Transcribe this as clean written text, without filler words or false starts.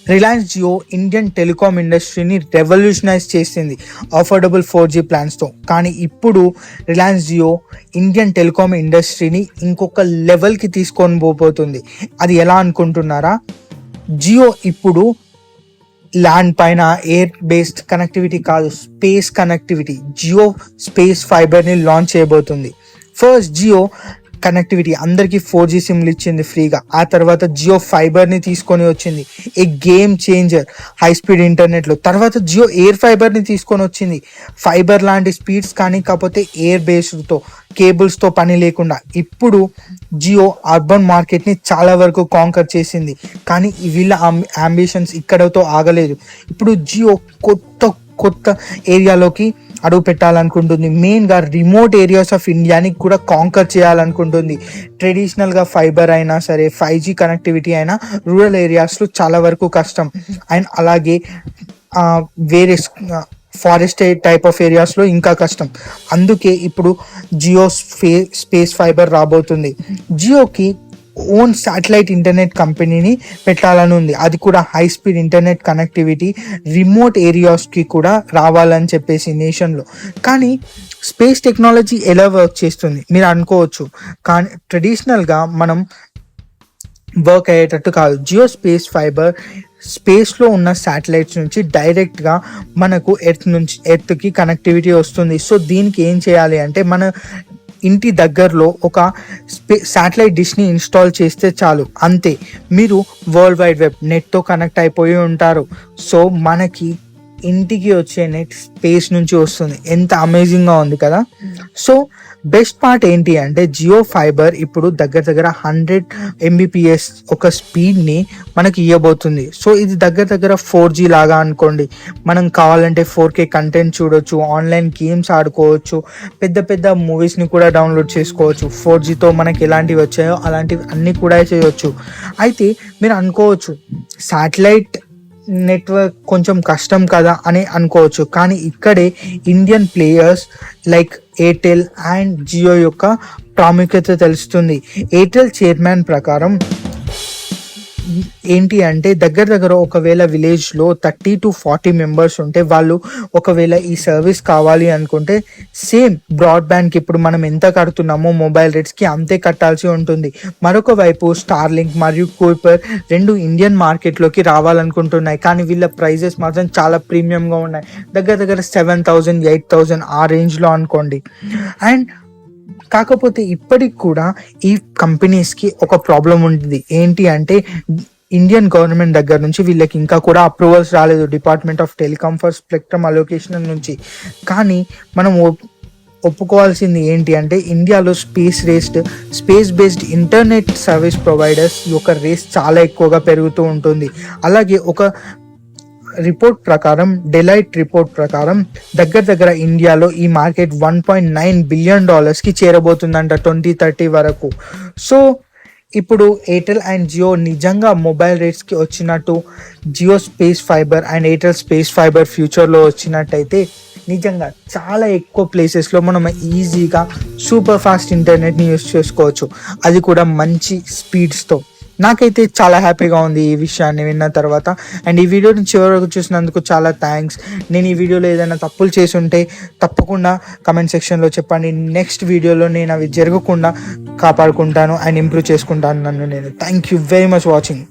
Reliance Jio Indian telecom ఇండస్ట్రీని revolutionise చేసింది affordable 4G ప్లాన్స్తో. కానీ ఇప్పుడు రిలయన్స్ జియో ఇండియన్ టెలికాం ఇండస్ట్రీని ఇంకొక లెవెల్కి తీసుకొని పోతుంది. అది ఎలా అనుకుంటున్నారా? జియో ఇప్పుడు ల్యాండ్ పైన ఎయిర్ బేస్డ్ కనెక్టివిటీ కాదు, స్పేస్ కనెక్టివిటీ, జియో స్పేస్ ఫైబర్ని లాంచ్ చేయబోతుంది. ఫస్ట్ జియో కనెక్టివిటీ అందరికీ 4G సిమ్లు ఇచ్చింది ఫ్రీగా. ఆ తర్వాత జియో ఫైబర్ని తీసుకొని వచ్చింది, ఏ గేమ్ చేంజర్ హై స్పీడ్ ఇంటర్నెట్లో. తర్వాత జియో ఎయిర్ ఫైబర్ని తీసుకొని వచ్చింది, ఫైబర్ లాంటి స్పీడ్స్ కానీ కాకపోతే ఎయిర్ బేస్డ్తో, కేబుల్స్తో పని లేకుండా. ఇప్పుడు జియో అర్బన్ మార్కెట్ని చాలా వరకు కాంకర్ చేసింది. కానీ వీళ్ళ అంబిషన్స్ ఇక్కడతో ఆగలేదు. ఇప్పుడు జియో కొత్త ఏరియాలోకి అడుగు పెట్టాలనుకుంటుంది. మెయిన్గా రిమోట్ ఏరియాస్ ఆఫ్ ఇండియాని కూడా కాంకర్ చేయాలనుకుంటుంది. ట్రెడిషనల్గా ఫైబర్ అయినా సరే, 5G కనెక్టివిటీ అయినా రూరల్ ఏరియాస్లో చాలా వరకు కష్టం. అండ్ అలాగే వేరే ఫారెస్ట్ టైప్ ఆఫ్ ఏరియాస్లో ఇంకా కష్టం. అందుకే ఇప్పుడు జియో స్పేస్ ఫైబర్ రాబోతుంది. జియోకి ఓన్ శాటిలైట్ ఇంటర్నెట్ కంపెనీని పెట్టాలని ఉంది. అది కూడా high speed internet connectivity remote ఏరియాస్కి కూడా రావాలని చెప్పేసి నేషన్లో. కానీ స్పేస్ టెక్నాలజీ ఎలా వర్క్ చేస్తుంది మీరు అనుకోవచ్చు, కానీ ట్రెడిషనల్గా మనం వర్క్ అయ్యేటట్టు కాదు. జియో స్పేస్ ఫైబర్ స్పేస్లో ఉన్న శాటిలైట్స్ నుంచి డైరెక్ట్గా మనకు ఎర్త్కి కనెక్టివిటీ వస్తుంది. సో దీనికి ఏం చేయాలి అంటే, మన ఇంటి దగ్గరలో ఒక శాటిలైట్ డిష్ని ఇన్స్టాల్ చేస్తే చాలు, అంతే. మీరు వరల్డ్ వైడ్ వెబ్ నెట్తో కనెక్ట్ అయిపోయి ఉంటారు. సో మనకి ఇంటికి వచ్చే నెట్ స్పేస్ నుంచి వస్తుంది. ఎంత అమేజింగ్గా ఉంది కదా. సో బెస్ట్ పార్ట్ ఏంటి అంటే, జియో ఫైబర్ ఇప్పుడు దగ్గర 100 Mbps ఒక స్పీడ్ని మనకి ఇవ్వబోతుంది. సో ఇది దగ్గర 4G లాగా అనుకోండి. మనం కావాలంటే 4K కంటెంట్ చూడొచ్చు, ఆన్లైన్ గేమ్స్ ఆడుకోవచ్చు, పెద్ద మూవీస్ని కూడా డౌన్లోడ్ చేసుకోవచ్చు. 4Gతో మనకి ఎలాంటివి వచ్చాయో అలాంటివి అన్నీ కూడా చేయవచ్చు. అయితే మీరు అనుకోవచ్చు, శాటిలైట్ నెట్వర్క్ కొంచెం కష్టం కదా అని అనుకోవచ్చు. కానీ ఇక్కడే Indian players like Airtel and Jio యొక్క ప్రాముఖ్యత తెలుస్తుంది. ఎయిర్టెల్ చైర్మన్ ప్రకారం ఏంటి అంటే, దగ్గర ఒకవేళ విలేజ్లో 30 to 40 మెంబర్స్ ఉంటే, వాళ్ళు ఒకవేళ ఈ సర్వీస్ కావాలి అనుకుంటే సేమ్ బ్రాడ్బ్యాండ్కి ఇప్పుడు మనం ఎంత కడుతున్నామో మొబైల్ రేట్స్కి అంతే కట్టాల్సి ఉంటుంది. మరొక వైపు స్టార్లింక్ మరియు కూపర్ రెండు ఇండియన్ మార్కెట్లోకి రావాలనుకుంటున్నాయి. కానీ వీళ్ళ ప్రైజెస్ మాత్రం చాలా ప్రీమియంగా ఉన్నాయి. దగ్గర 7,000, 8,000 ఆ రేంజ్లో అనుకోండి. అండ్ కాకపోతే ఇప్పటికి కూడా ఈ కంపెనీస్కి ఒక ప్రాబ్లం ఉంటుంది. ఏంటి అంటే, ఇండియన్ గవర్నమెంట్ దగ్గర నుంచి వీళ్ళకి ఇంకా కూడా అప్రూవల్స్ రాలేదు, department of telecom for spectrum allocation నుంచి. కానీ మనం ఒప్పుకోవాల్సింది ఏంటి అంటే, ఇండియాలో space based internet service providers యొక్క రేస్ చాలా ఎక్కువగా పెరుగుతూ ఉంటుంది. అలాగే ఒక రిపోర్ట్ ప్రకారం, డెలైట్ రిపోర్ట్ ప్రకారం దగ్గర ఇండియాలో ఈ మార్కెట్ $1.9 బిలియన్ చేరబోతుందంట 2030 వరకు. సో ఇప్పుడు ఎయిర్టెల్ అండ్ జియో నిజంగా మొబైల్ రేట్స్కి వచ్చినట్టు Jio space fiber and Airtel space fiber ఫ్యూచర్లో వచ్చినట్టయితే నిజంగా చాలా ఎక్కువ ప్లేసెస్లో మనం ఈజీగా సూపర్ ఫాస్ట్ ఇంటర్నెట్ని యూస్ చేసుకోవచ్చు, అది కూడా మంచి స్పీడ్స్తో. నాకైతే చాలా హ్యాపీగా ఉంది ఈ విషయాన్ని విన్న తర్వాత. అండ్ ఈ వీడియోని చివరి వరకు చూసినందుకు చాలా థ్యాంక్స్. నేను ఈ వీడియోలో ఏదైనా తప్పులు చేసి ఉంటే తప్పకుండా కమెంట్ సెక్షన్లో చెప్పండి. నెక్స్ట్ వీడియోలో నేను అవి జరగకుండా కాపాడుకుంటాను అండ్ ఇంప్రూవ్ చేసుకుంటాను నన్ను నేను. Thank you very much watching.